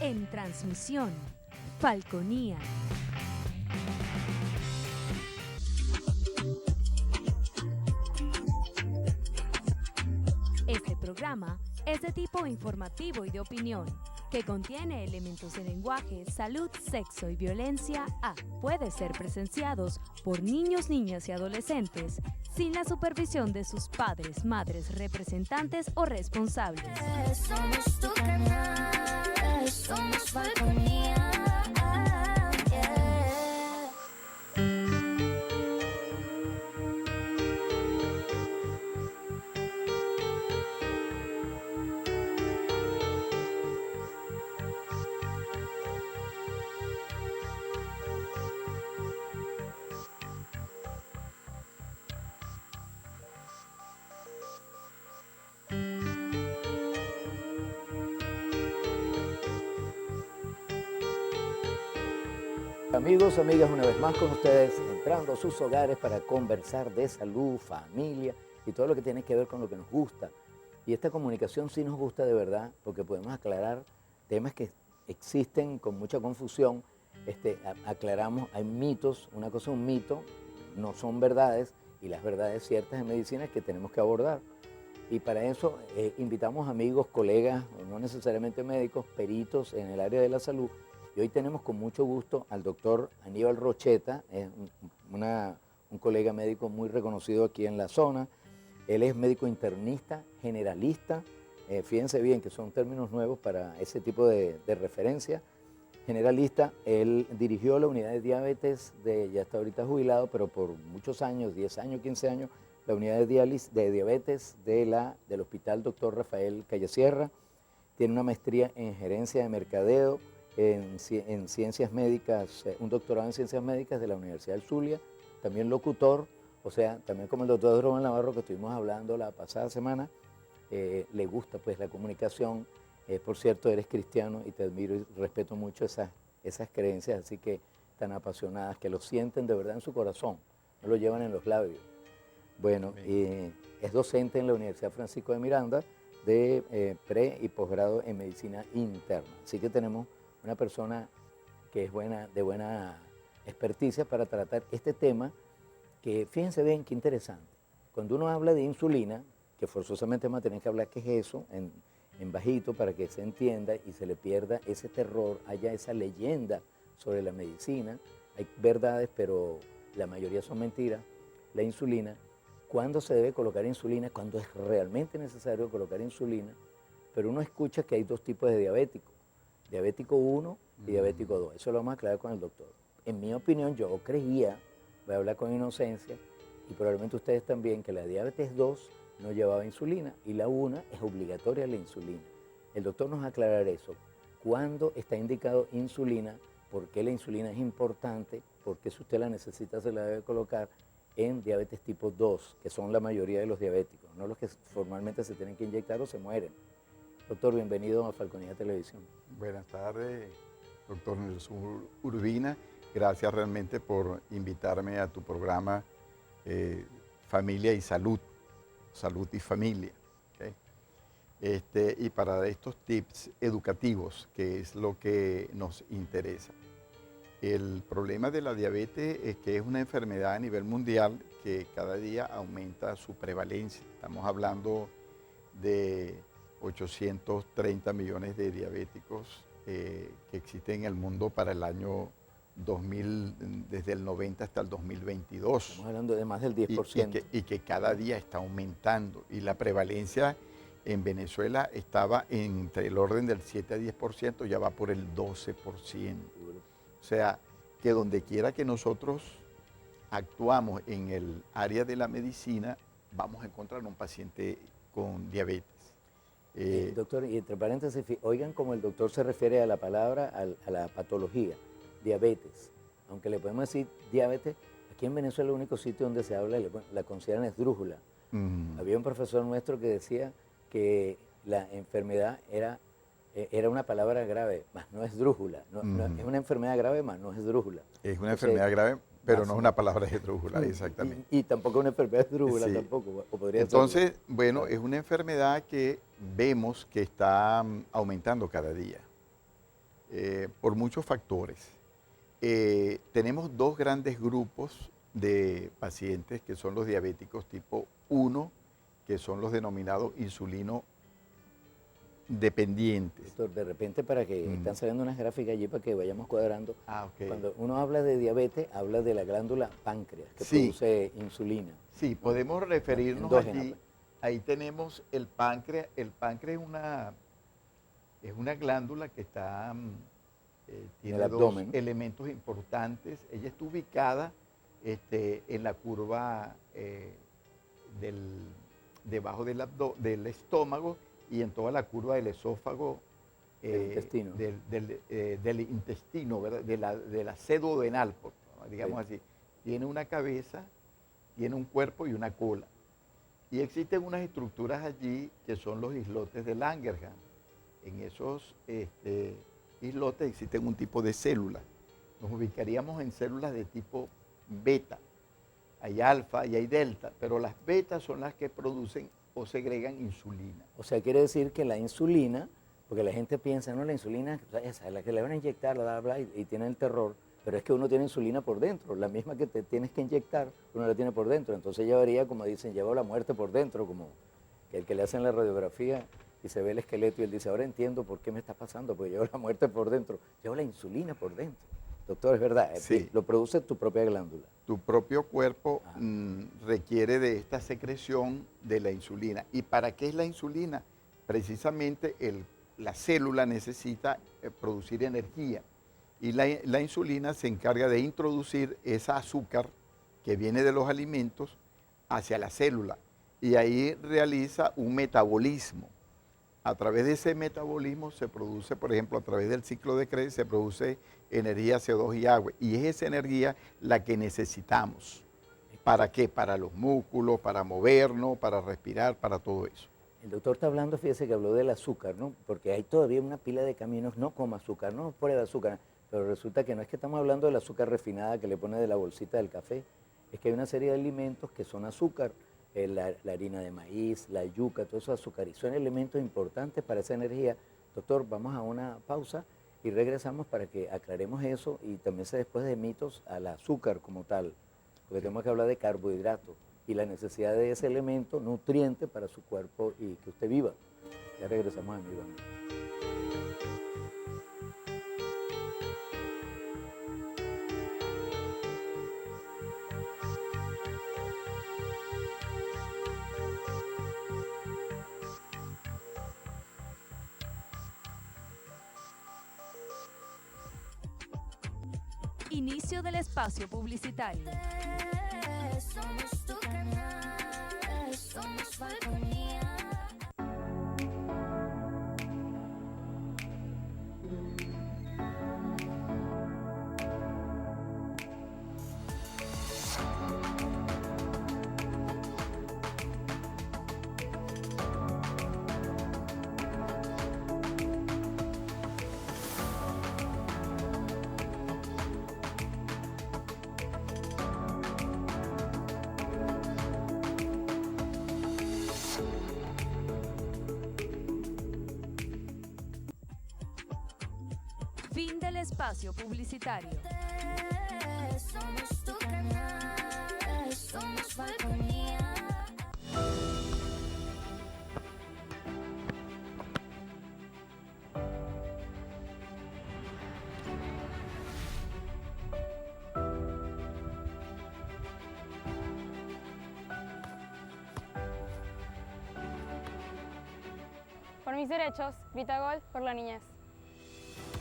En transmisión, Falconía. Este programa es de tipo informativo y de opinión, que contiene elementos de lenguaje, salud, sexo y violencia puede ser presenciados por niños, niñas y adolescentes sin la supervisión de sus padres, madres, representantes o responsables. Somos tu canal, somos Falconía. Amigos, amigas, una vez más con ustedes, entrando a sus hogares para conversar de salud, familia y todo lo que tiene que ver con lo que nos gusta. Y esta comunicación sí nos gusta de verdad porque podemos aclarar temas que existen con mucha confusión. Aclaramos, hay mitos, una cosa es un mito, no son verdades, y las verdades ciertas en medicina que tenemos que abordar. Y para eso invitamos amigos, colegas, no necesariamente médicos, peritos en el área de la salud. Y hoy tenemos con mucho gusto al doctor Aníbal Rocheta, un colega médico muy reconocido aquí en la zona. Él es médico internista, generalista. Fíjense bien que son términos nuevos para ese tipo de referencia. Generalista, él dirigió la unidad de diabetes, ya está ahorita jubilado, pero por muchos años, 10 años, 15 años, la unidad de diabetes del Hospital Dr. Rafael Callasierra. Tiene una maestría en gerencia de mercadeo, en ciencias médicas, un doctorado en ciencias médicas de la Universidad del Zulia, también locutor, o sea, también como el doctor Román Navarro que estuvimos hablando la pasada semana, le gusta pues la comunicación. Por cierto, eres cristiano y te admiro y respeto mucho esas creencias, así que tan apasionadas, que lo sienten de verdad en su corazón, no lo llevan en los labios. Bueno, es docente en la Universidad Francisco de Miranda de pre y posgrado en medicina interna, así que tenemos una persona que es de buena experticia para tratar este tema, que fíjense bien qué interesante. Cuando uno habla de insulina, que forzosamente vamos a tener que hablar qué es eso, en bajito para que se entienda y se le pierda ese terror, haya esa leyenda sobre la medicina. Hay verdades, pero la mayoría son mentiras. La insulina, ¿cuándo se debe colocar insulina? Cuando es realmente necesario colocar insulina, pero uno escucha que hay dos tipos de diabéticos. Diabético 1 y diabético 2. Eso lo vamos a aclarar con el doctor. En mi opinión, yo creía, voy a hablar con inocencia, y probablemente ustedes también, que la diabetes 2 no llevaba insulina y la 1 es obligatoria la insulina. El doctor nos va a aclarar eso. ¿Cuándo está indicado insulina? ¿Por qué la insulina es importante? ¿Por qué si usted la necesita se la debe colocar en diabetes tipo 2, que son la mayoría de los diabéticos, no los que formalmente se tienen que inyectar o se mueren? Doctor, bienvenido a Falconía Televisión. Buenas tardes, doctor Nelson Urbina. Gracias realmente por invitarme a tu programa Familia y Salud, Salud y Familia. ¿Okay? Y para dar estos tips educativos, que es lo que nos interesa. El problema de la diabetes es que es una enfermedad a nivel mundial que cada día aumenta su prevalencia. Estamos hablando de 830 millones de diabéticos que existen en el mundo para el año 2000, desde el 90 hasta el 2022. Estamos hablando de más del 10%. Y que cada día está aumentando. Y la prevalencia en Venezuela estaba entre el orden del 7 a 10%, ya va por el 12%. O sea, que donde quiera que nosotros actuamos en el área de la medicina, vamos a encontrar un paciente con diabetes. Doctor, y entre paréntesis, oigan cómo el doctor se refiere a la palabra, a la patología, diabetes. Aunque le podemos decir diabetes, aquí en Venezuela el único sitio donde se habla, la consideran esdrújula. Había un profesor nuestro que decía que la enfermedad era una palabra grave, más no esdrújula. No, es una enfermedad grave, más no es esdrújula. Es una enfermedad grave, pero no es una palabra esdrújula, exactamente. Y tampoco una enfermedad esdrújula, sí. Tampoco. O podría Entonces, ser. bueno, es una enfermedad que vemos que está aumentando cada día. por muchos factores. Tenemos dos grandes grupos de pacientes que son los diabéticos tipo 1, que son los denominados insulino dependientes. Doctor, de repente para que están saliendo unas gráficas allí para que vayamos cuadrando. Ah, ok. Cuando uno habla de diabetes, habla de la glándula páncreas, que Sí. produce insulina. Sí, podemos referirnos Endógena, allí. pues. Ahí tenemos el páncreas. El páncreas es una glándula que está, tiene el dos abdomen. elementos importantes. Ella está ubicada en la curva debajo del estómago y en toda la curva del esófago, Del intestino. del intestino, ¿verdad? De la sede duodenal, digamos así. Tiene una cabeza, tiene un cuerpo y una cola. Y existen unas estructuras allí que son los islotes de Langerhans. En esos islotes existen un tipo de células. Nos ubicaríamos en células de tipo beta. Hay alfa y hay delta, pero las betas son las que producen o segregan insulina. O sea, quiere decir que la insulina, porque la gente piensa, no, la insulina, esa es la que le van a inyectar, bla, bla, y tienen el terror, pero es que uno tiene insulina por dentro, la misma que te tienes que inyectar, uno la tiene por dentro, entonces llevaría, como dicen, lleva la muerte por dentro, como que el que le hacen la radiografía y se ve el esqueleto y él dice, ahora entiendo por qué me está pasando, porque llevo la muerte por dentro, llevo la insulina por dentro. Doctor, es verdad, Sí. lo produce tu propia glándula. Tu propio cuerpo requiere de esta secreción de la insulina. ¿Y para qué es la insulina? Precisamente la célula necesita producir energía y la insulina se encarga de introducir esa azúcar que viene de los alimentos hacia la célula y ahí realiza un metabolismo. A través de ese metabolismo se produce, por ejemplo, a través del ciclo de Krebs, se produce energía, CO2 y agua. Y es esa energía la que necesitamos. ¿Para qué? Para los músculos, para movernos, para respirar, para todo eso. El doctor está hablando, fíjese que habló del azúcar, ¿no? Porque hay todavía una pila de caminos, no coma azúcar, no pruebe azúcar, pero resulta que no es que estamos hablando del azúcar refinada que le pone de la bolsita del café, es que hay una serie de alimentos que son azúcar, la harina de maíz, la yuca, todo eso es azúcar, y son elementos importantes para esa energía. Doctor, vamos a una pausa y regresamos para que aclaremos eso y también se después de mitos al azúcar como tal, porque tenemos que hablar de carbohidratos y la necesidad de ese elemento nutriente para su cuerpo y que usted viva. Ya regresamos, amigos. Inicio del espacio publicitario. Somos tu canal, somos Falconía. Fin del espacio publicitario. Somos tu canal, somos Falconía. Por mis derechos, grita gol por la niñez.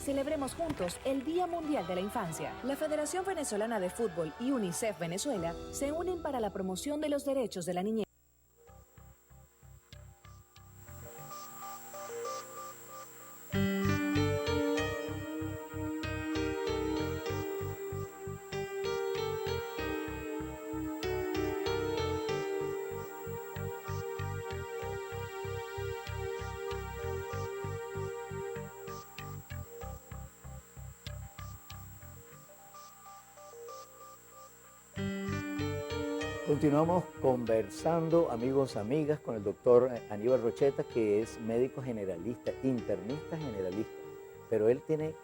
Celebremos juntos el Día Mundial de la Infancia. La Federación Venezolana de Fútbol y UNICEF Venezuela se unen para la promoción de los derechos de la niñez. Continuamos conversando, amigos, amigas, con el doctor Aníbal Rocheta, que es médico generalista, internista generalista, pero él tiene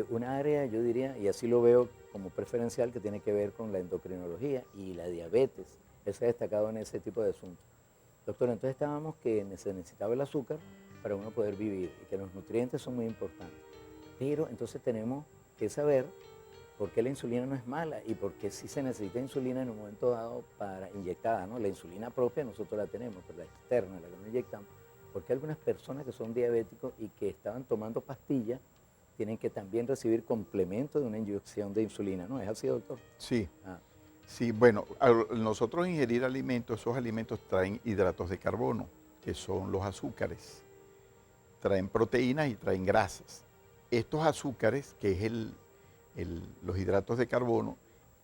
Una área, yo diría, y así lo veo como preferencial, que tiene que ver con la endocrinología y la diabetes. Él se ha destacado en ese tipo de asuntos. Doctor, entonces estábamos que se necesitaba el azúcar para uno poder vivir y que los nutrientes son muy importantes. Pero entonces tenemos que saber por qué la insulina no es mala y por qué sí se necesita insulina en un momento dado para inyectada, ¿no? La insulina propia nosotros la tenemos, pero la externa, la que no inyectamos. Porque algunas personas que son diabéticos y que estaban tomando pastillas tienen que también recibir complemento de una inyección de insulina, ¿no? ¿Es así, doctor? Sí. Ah. Sí, bueno, al nosotros ingerir alimentos, esos alimentos traen hidratos de carbono, que son los azúcares. Traen proteínas y traen grasas. Estos azúcares, que es los hidratos de carbono,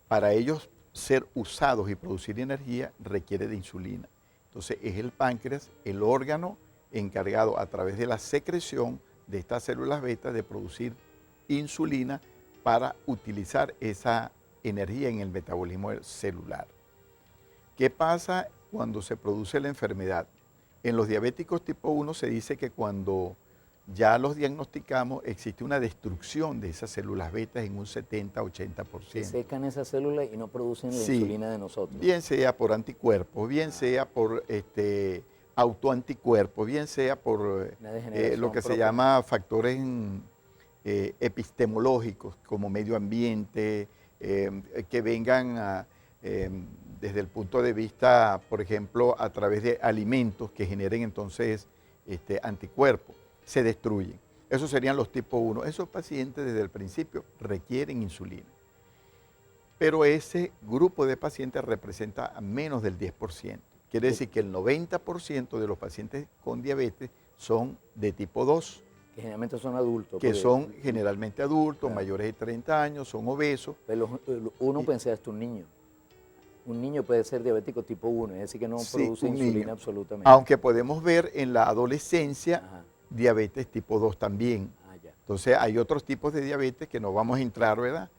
para ellos ser usados y producir energía requiere de insulina. Entonces es el páncreas el órgano encargado a través de la secreción de estas células beta de producir insulina para utilizar esa energía en el metabolismo celular. ¿Qué pasa cuando se produce la enfermedad? En los diabéticos tipo 1 se dice que cuando ya los diagnosticamos existe una destrucción de esas células beta en un 70-80%. Se secan esas células y no producen la insulina de nosotros. Bien sea por anticuerpos, bien sea por autoanticuerpos, bien sea por lo que se llama factores epistemológicos como medio ambiente, que vengan desde el punto de vista, por ejemplo, a través de alimentos que generen entonces anticuerpos, se destruyen. Esos serían los tipo 1. Esos pacientes desde el principio requieren insulina. Pero ese grupo de pacientes representa menos del 10%. Quiere decir que el 90% de los pacientes con diabetes son de tipo 2. Que generalmente son adultos. Que son generalmente adultos, claro, mayores de 30 años, son obesos. Pero uno pensé hasta un niño. Un niño puede ser diabético tipo 1, es decir, que no produce insulina absolutamente. Aunque podemos ver en la adolescencia diabetes tipo 2 también. Entonces hay otros tipos de diabetes que no vamos a entrar, ¿verdad?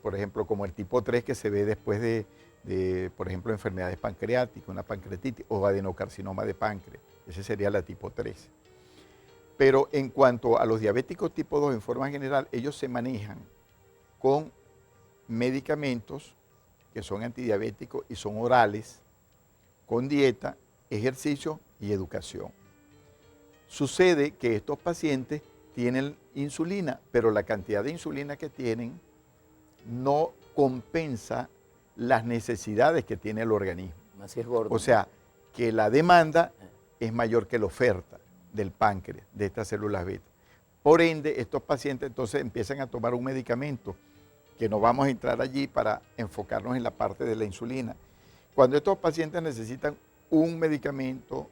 Por ejemplo, como el tipo 3 que se ve después de, por ejemplo, enfermedades pancreáticas, una pancreatitis o adenocarcinoma de páncreas. Ese sería la tipo 3. Pero en cuanto a los diabéticos tipo 2 en forma general, ellos se manejan con medicamentos que son antidiabéticos y son orales, con dieta, ejercicio y educación. Sucede que estos pacientes tienen insulina, pero la cantidad de insulina que tienen no compensa las necesidades que tiene el organismo. Así es gordo. O sea, que la demanda es mayor que la oferta del páncreas, de estas células beta. Por ende, estos pacientes entonces empiezan a tomar un medicamento, que no vamos a entrar allí para enfocarnos en la parte de la insulina. Cuando estos pacientes necesitan un medicamento,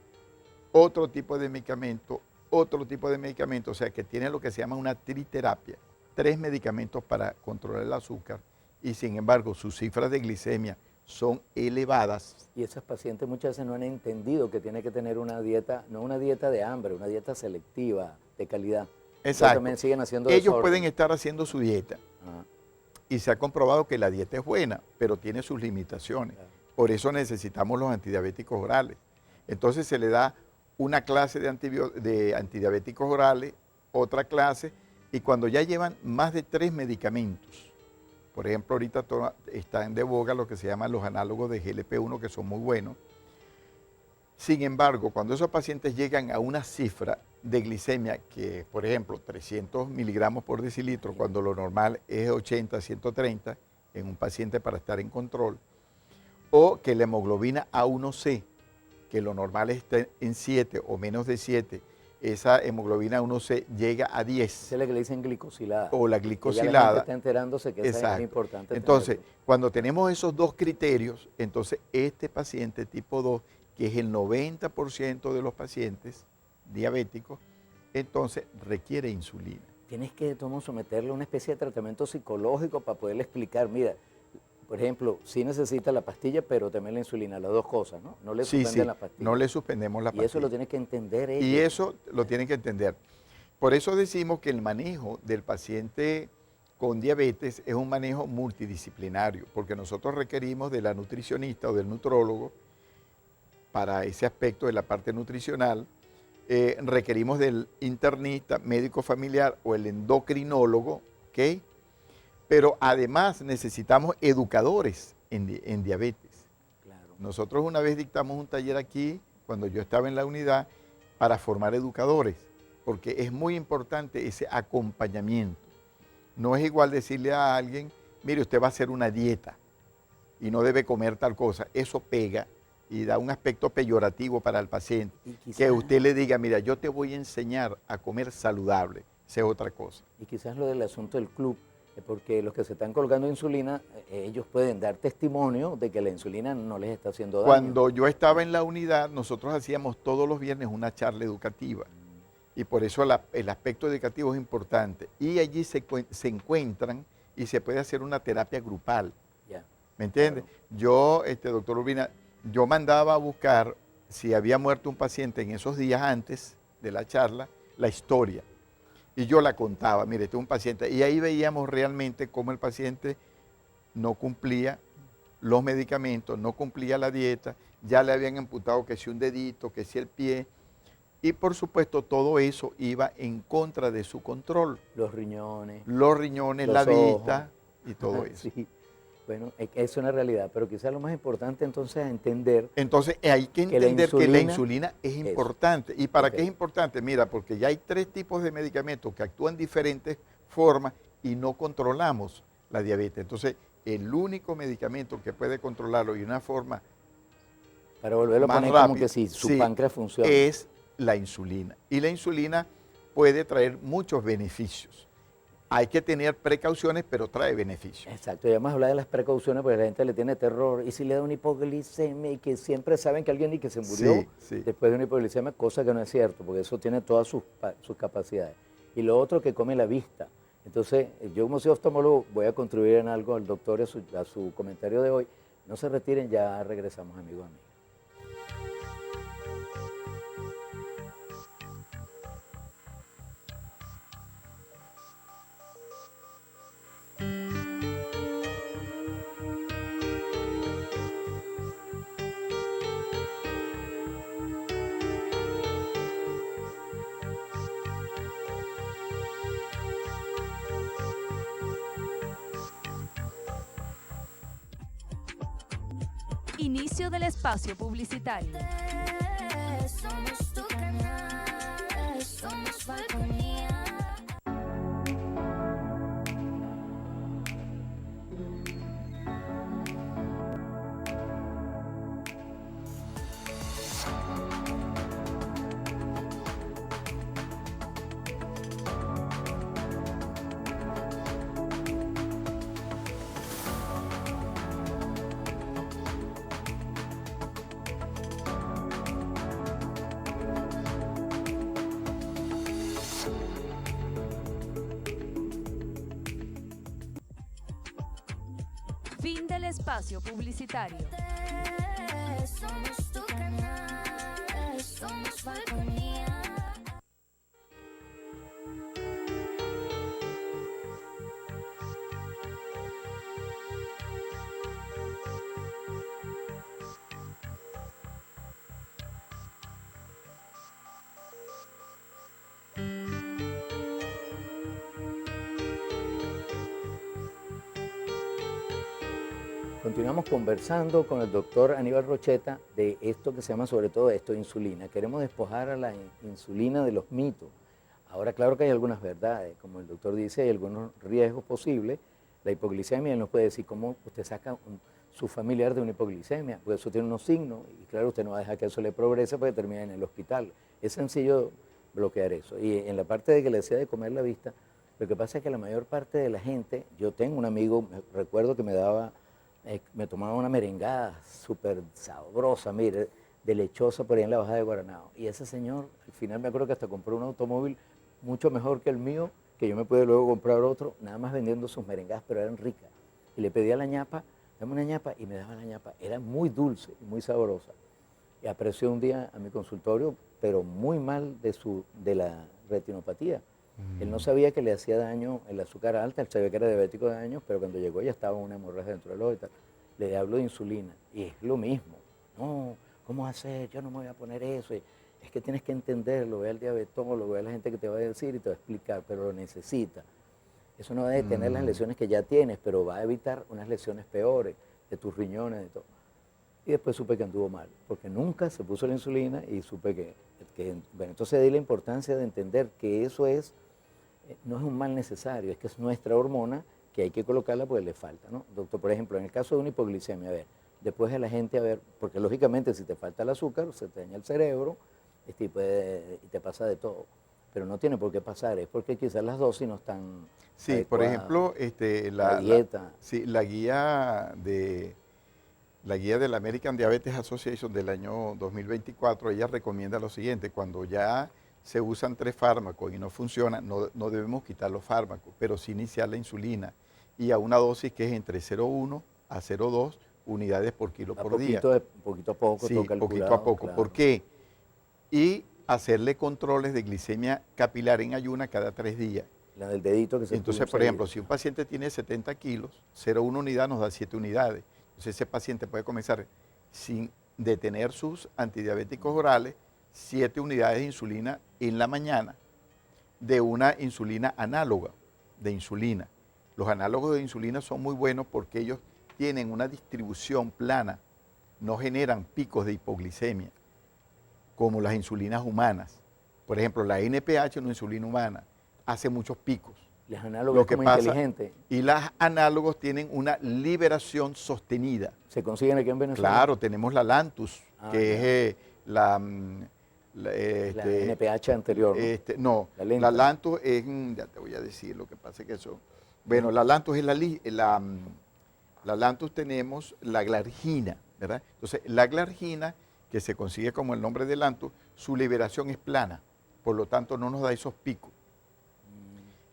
otro tipo de medicamento, o sea que tienen lo que se llama una triterapia, 3 medicamentos para controlar el azúcar, y sin embargo sus cifras de glicemia son elevadas. Y esos pacientes muchas veces no han entendido que tiene que tener una dieta, no una dieta de hambre, una dieta selectiva, de calidad. Exacto. También siguen haciendo Ellos desorden. pueden estar haciendo su dieta. Y se ha comprobado que la dieta es buena, pero tiene sus limitaciones. Por eso necesitamos los antidiabéticos orales. Entonces se le da una clase de antidiabéticos orales, otra clase, y cuando ya llevan más de 3 medicamentos, por ejemplo, ahorita están de boga lo que se llaman los análogos de GLP-1, que son muy buenos. Sin embargo, cuando esos pacientes llegan a una cifra de glicemia que, por ejemplo, 300 miligramos por decilitro, cuando lo normal es 80, 130 en un paciente para estar en control, o que la hemoglobina A1C, que lo normal está en 7 o menos de 7, esa hemoglobina A1C llega a 10. Esa es la que le dicen glicosilada. O la Ya glicosilada. la gente está enterándose que esa es importante. Entonces, cuando tenemos esos 2 criterios, entonces este paciente tipo 2, que es el 90% de los pacientes diabéticos, entonces requiere insulina. Tienes que someterle a una especie de tratamiento psicológico para poderle explicar, mira, por ejemplo, sí necesita la pastilla, pero también la insulina, las dos cosas, ¿no? No le suspenden la pastilla. No le suspendemos la pastilla. Y eso lo tiene que entender ellos. Y eso lo tienen que entender. Por eso decimos que el manejo del paciente con diabetes es un manejo multidisciplinario, porque nosotros requerimos de la nutricionista o del nutrólogo para ese aspecto de la parte nutricional, requerimos del internista, médico familiar o el endocrinólogo ¿ok? Pero además necesitamos educadores en diabetes. Claro. Nosotros una vez dictamos un taller aquí, cuando yo estaba en la unidad, para formar educadores, porque es muy importante ese acompañamiento. No es igual decirle a alguien, mire, usted va a hacer una dieta y no debe comer tal cosa. Eso pega y da un aspecto peyorativo para el paciente. Y quizás- Que usted le diga, mira, yo te voy a enseñar a comer saludable. Esa es otra cosa. Y quizás lo del asunto del club, porque los que se están colgando insulina, ellos pueden dar testimonio de que la insulina no les está haciendo daño. Cuando yo estaba en la unidad, nosotros hacíamos todos los viernes una charla educativa. Y por eso el aspecto educativo es importante. Y allí se encuentran y se puede hacer una terapia grupal. Ya. ¿Me entiende? Yo, doctor Urbina, yo mandaba a buscar, si había muerto un paciente en esos días antes de la charla, la historia. Y yo la contaba, mire, este es un paciente. Y ahí veíamos realmente cómo el paciente no cumplía los medicamentos, no cumplía la dieta, ya le habían amputado que si un dedito, que si el pie. Y por supuesto todo eso iba en contra de su control. Los riñones. Los riñones, Los la ojos. vista y todo eso. Sí. Bueno, es una realidad, pero quizás lo más importante entonces es entender Entonces hay que Que la entender que la insulina- insulina es Eso. importante. ¿Y para Ok. qué es importante? Mira, porque ya hay 3 tipos de medicamentos que actúan de diferentes formas y no controlamos la diabetes. Entonces, el único medicamento que puede controlarlo de una forma para volverlo a más poner como rápido, que si su sí, páncreas funciona. es la insulina. Y la insulina puede traer muchos beneficios. Hay que tener precauciones, pero trae beneficios. Exacto, y además hablar de las precauciones porque la gente le tiene terror. Y si le da una hipoglicemia y que siempre saben que alguien ni que se murió Sí, sí. después de una hipoglicemia, cosa que no es cierto, porque eso tiene todas sus capacidades. Y lo otro que come la vista. Entonces, yo como soy oftalmólogo voy a contribuir en algo al doctor y a su comentario de hoy. No se retiren, ya regresamos, amigos, amigas. Inicio del espacio publicitario. Somos tu canal, somos Falconía. Fin del espacio publicitario. Somos tu canal, somos Falconía. Continuamos conversando con el doctor Aníbal Rocheta de esto que se llama sobre todo esto, insulina. Queremos despojar a la insulina de los mitos. Ahora, claro que hay algunas verdades, como el doctor dice, hay algunos riesgos posibles. La hipoglicemia, él nos puede decir cómo usted saca su familiar de una hipoglicemia, porque eso tiene unos signos y claro, usted no va a dejar que eso le progrese porque termina en el hospital. Es sencillo bloquear eso. Y en la parte de que le decía de comer la vista, lo que pasa es que la mayor parte de la gente, yo tengo un amigo, recuerdo que me tomaba una merengada súper sabrosa, mire, de lechosa por ahí en la bajada de Guaranao. Y ese señor, al final me acuerdo que hasta compró un automóvil mucho mejor que el mío, que yo me pude luego comprar otro, nada más vendiendo sus merengadas, pero eran ricas. Y le pedía la ñapa, dame una ñapa, y me daba la ñapa. Era muy dulce y muy sabrosa. Y apareció un día a mi consultorio, pero muy mal de la retinopatía. Él no sabía que le hacía daño el azúcar alta, él sabía que era diabético de años, pero cuando llegó ya estaba una hemorragia dentro del ojo y tal. Le hablo de insulina y es lo mismo. No, ¿cómo hacer? Yo no me voy a poner eso. Es que tienes que entenderlo, ve al diabetólogo, ve a la gente que te va a decir y te va a explicar, pero lo necesita. Eso no debe detener las lesiones que ya tienes, pero va a evitar unas lesiones peores de tus riñones, de todo. Y después supe que anduvo mal, porque nunca se puso la insulina y supe bueno, entonces di la importancia de entender que eso no es un mal necesario, es que es nuestra hormona que hay que colocarla porque le falta, ¿no? Doctor, por ejemplo, en el caso de una hipoglicemia, a ver, después de la gente, a ver, porque lógicamente si te falta el azúcar, se te daña el cerebro y te pasa de todo, pero no tiene por qué pasar, es porque quizás las dosis no están Sí, por adecuadas. ejemplo, La dieta. sí, la guía de la American Diabetes Association del año 2024, ella recomienda lo siguiente: cuando ya se usan 3 fármacos y no funciona, no debemos quitar los fármacos, pero sí iniciar la insulina y a una dosis que es entre 0,1 a 0,2 unidades por kilo por día. Poquito a poco, Sí, todo calculado, poquito a poco. claro. ¿Por qué? Y hacerle controles de glicemia capilar en ayuna cada 3 días. La del dedito que se Entonces, pulsa por ahí. ejemplo, si un paciente tiene 70 kilos, 0,1 unidad nos da 7 unidades. Entonces, ese paciente puede comenzar sin detener sus antidiabéticos orales, 7 unidades de insulina en la mañana, de una insulina análoga de insulina. Los análogos de insulina son muy buenos porque ellos tienen una distribución plana, no generan picos de hipoglicemia, como las insulinas humanas. Por ejemplo, la NPH, una insulina humana, hace muchos picos. Los análogos como inteligentes. Y los análogos tienen una liberación sostenida. ¿Se consiguen aquí en Venezuela? Claro, tenemos la Lantus, que ya. es la NPH anterior, ¿no? no, La lenta. la Lantus es, ya te voy a decir lo que pasa es que eso, bueno, la Lantus es la Lantus tenemos la glargina, ¿verdad? Entonces, la glargina, que se consigue como el nombre de Lantus, su liberación es plana, por lo tanto no nos da esos picos.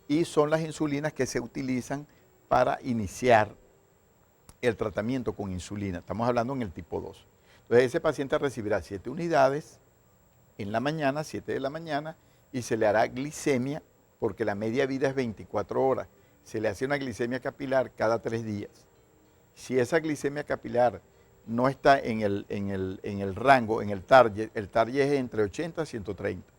Y son las insulinas que se utilizan para iniciar el tratamiento con insulina. Estamos hablando en el tipo 2. Entonces, ese paciente recibirá 7 unidades en la mañana, 7 de la mañana, y se le hará glicemia, porque la media vida es 24 horas. Se le hace una glicemia capilar cada 3 días. Si esa glicemia capilar no está en el rango, en el target es entre 80 y 130.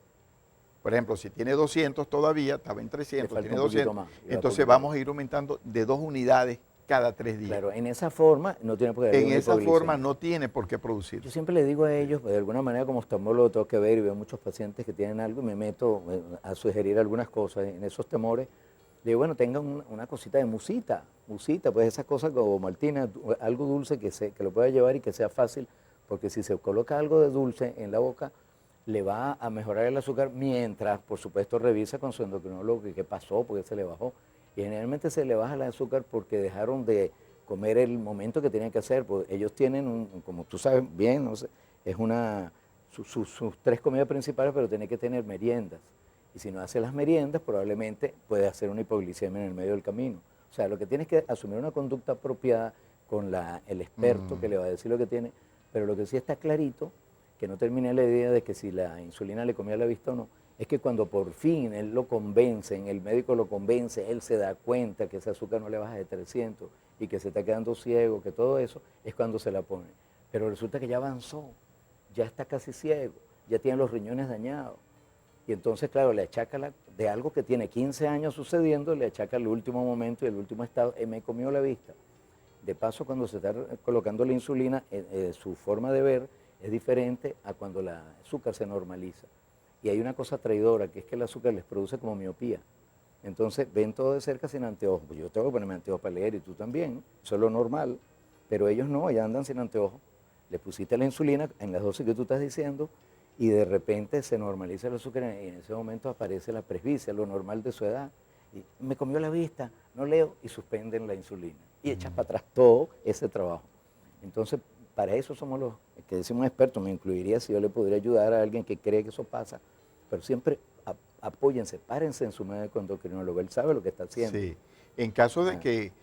Por ejemplo, si tiene 200 todavía, estaba en 300, tiene 200, entonces vamos a ir aumentando de 2 unidades cada 3 días. Claro, en esa forma no tiene por qué haber En una esa hipoglicemia. forma no tiene por qué producir. Yo siempre le digo a ellos, de alguna manera como oftalmólogo tengo que ver y veo muchos pacientes que tienen algo y me meto a sugerir algunas cosas en esos temores. Le digo, bueno, tengan una cosita de musita, pues esas cosas como Martina, algo dulce que lo pueda llevar y que sea fácil, porque si se coloca algo de dulce en la boca, le va a mejorar el azúcar mientras, por supuesto, revisa con su endocrinólogo qué pasó, porque se le bajó. Y generalmente se le baja el azúcar porque dejaron de comer el momento que tenían que hacer, porque ellos tienen, como tú sabes bien, no sé, es sus 3 comidas principales, pero tiene que tener meriendas. Y si no hace las meriendas, probablemente puede hacer una hipoglicemia en el medio del camino. O sea, lo que tienes que asumir una conducta apropiada con el experto que le va a decir lo que tiene, pero lo que sí está clarito, que no termine la idea de que si la insulina le comía la vista o no, es que cuando por fin él lo convencen, el médico lo convence, él se da cuenta que ese azúcar no le baja de 300 y que se está quedando ciego, que todo eso, es cuando se la pone. Pero resulta que ya avanzó, ya está casi ciego, ya tiene los riñones dañados. Y entonces, claro, le achaca de algo que tiene 15 años sucediendo, le achaca el último momento y el último estado, me comió la vista. De paso, cuando se está colocando la insulina, su forma de ver es diferente a cuando el azúcar se normaliza. Y hay una cosa traidora, que es que el azúcar les produce como miopía. Entonces ven todo de cerca sin anteojos. Pues yo tengo que ponerme anteojos para leer y tú también, eso es lo normal. Pero ellos no, ya andan sin anteojos. Le pusiste la insulina en las dosis que tú estás diciendo y de repente se normaliza el azúcar y en ese momento aparece la presbicia, lo normal de su edad. Y me comió la vista, no leo, y suspenden la insulina. Y echas para atrás todo ese trabajo. Entonces, para eso somos los que decimos expertos. Me incluiría si yo le pudiera ayudar a alguien que cree que eso pasa. Pero siempre apóyense, párense en su médico endocrinólogo. Él sabe lo que está haciendo. Sí. En caso de que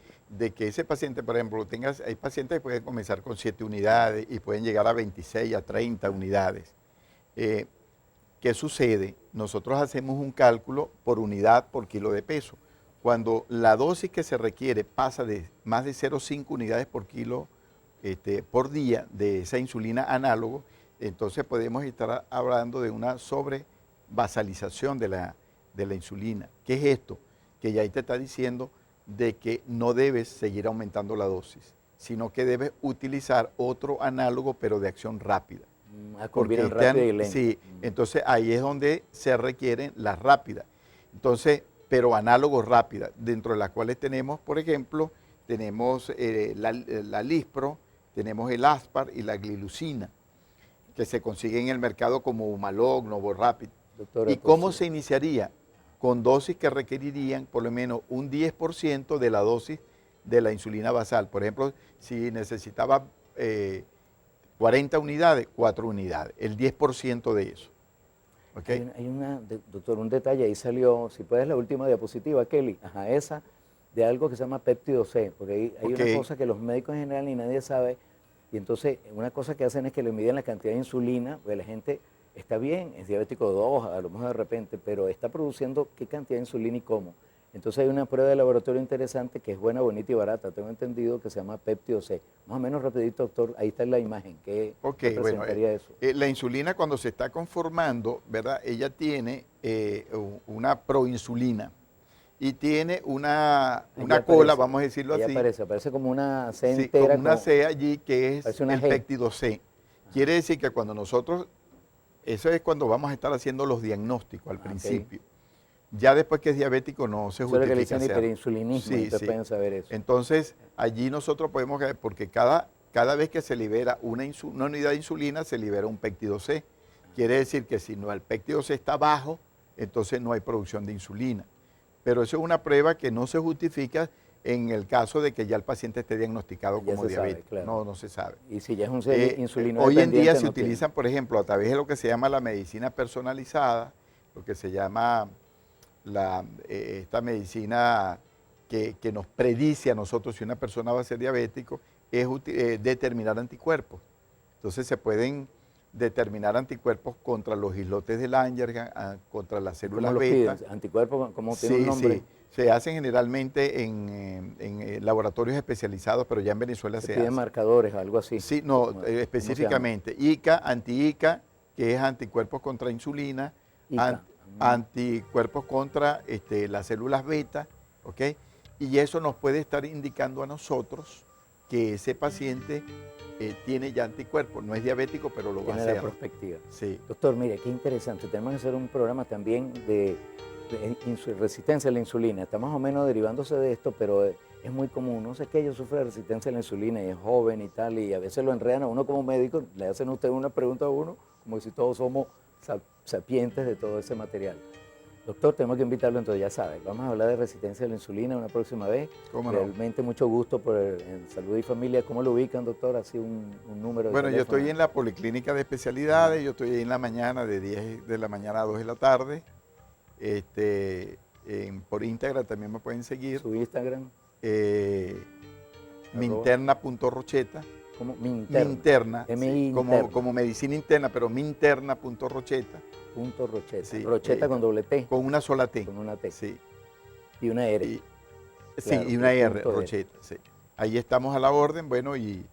ese paciente, por ejemplo, hay pacientes que pueden comenzar con 7 unidades y pueden llegar a 26, a 30 unidades. ¿Qué sucede? Nosotros hacemos un cálculo por unidad por kilo de peso. Cuando la dosis que se requiere pasa de más de 0,5 unidades por kilo por día de esa insulina análogo, entonces podemos estar hablando de una sobrevasalización de la insulina. ¿Qué es esto? que ya ahí te está diciendo de que no debes seguir aumentando la dosis, sino que debes utilizar otro análogo, pero de acción rápida. Combinan rápido y lento. Sí, entonces ahí es donde se requieren las rápidas. Entonces, pero análogos rápidas, dentro de las cuales tenemos, por ejemplo, tenemos la Lispro, tenemos el Aspar y la Glilucina, que se consiguen en el mercado como Humalog, Novorapid. Doctora, ¿Y cómo pues, se iniciaría? Con dosis que requerirían por lo menos un 10% de la dosis de la insulina basal. Por ejemplo, si necesitaba 40 unidades, 4 unidades, el 10% de eso. ¿Ok? Doctor, un detalle, ahí salió, si puedes la última diapositiva, Kelly, ajá, esa, de algo que se llama péptido C, porque hay Ok. una cosa que los médicos en general ni nadie sabe, y entonces una cosa que hacen es que le miden la cantidad de insulina, porque la gente está bien, es diabético 2, a lo mejor de repente, pero está produciendo qué cantidad de insulina y cómo. Entonces hay una prueba de laboratorio interesante que es buena, bonita y barata, tengo entendido, que se llama péptido C. Más o menos rapidito, doctor, ahí está la imagen, ¿qué representaría eso? La insulina cuando se está conformando, ¿verdad? Ella tiene una proinsulina y tiene una cola, vamos a decirlo así. Aparece como una C Sí, entera. como una C allí que es parece una el G. péptido C. Quiere decir que cuando nosotros, eso es cuando vamos a estar haciendo los diagnósticos al principio. Ya después que es diabético no se Eso es lo que le justifica dicen hacerlo. hiperinsulinismo, Sí, entonces sí. pueden saber eso. Entonces, allí nosotros podemos ver, porque cada vez que se libera una unidad de insulina, se libera un péptido C. Quiere decir que si no el péptido C está bajo, entonces no hay producción de insulina. Pero eso es una prueba que no se justifica en el caso de que ya el paciente esté diagnosticado Ya como se sabe, diabético. claro. No se sabe. Y si ya es un insulino Hoy en día dependiente, se no tiene. utilizan, por ejemplo, a través de lo que se llama la medicina personalizada, lo que se llama esta medicina que nos predice a nosotros si una persona va a ser diabético, es determinar anticuerpos. Entonces se pueden determinar anticuerpos contra los islotes de Langerhans, contra las ¿Cómo células los beta. piden? ¿Anticuerpos? ¿Cómo tiene un nombre? Sí. Se hacen generalmente en laboratorios especializados, pero ya en Venezuela se piden hace. marcadores, algo así. Sí, no, ¿Cómo se llama? específicamente. ICA, anti-ICA, que es anticuerpos contra insulina, ICA. anticuerpos contra las células beta, ¿ok? Y eso nos puede estar indicando a nosotros que ese paciente tiene ya anticuerpos. No es diabético, pero lo va a Tiene la hacer. perspectiva. Sí. Doctor, mire, qué interesante. Tenemos que hacer un programa también de resistencia a la insulina. Está más o menos derivándose de esto, pero es muy común. No sé qué, yo sufro de resistencia a la insulina y es joven y tal, y a veces lo enredan a uno como médico, le hacen a usted una pregunta a uno, como si todos somos sapientes de todo ese material. Doctor, tenemos que invitarlo, entonces ya sabe, vamos a hablar de resistencia a la insulina una próxima vez. ¿Cómo no? Realmente mucho gusto en Salud y Familia. ¿Cómo lo ubican, doctor? Así un número de Bueno, yo teléfono. estoy en la Policlínica de Especialidades, yo estoy ahí en la mañana de 10 de la mañana a 2 de la tarde. Por Instagram también me pueden seguir. Su Instagram, minterna.rocheta. ¿cómo? Minterna, sí, interna. como medicina interna, pero minterna.rocheta, Punto Rocheta. Sí, Rocheta con doble T. con una sola T. Con una T. Sí, Y una R. y, Claro, sí, y una R, punto R. Rocheta, sí. Ahí estamos a la orden, bueno, y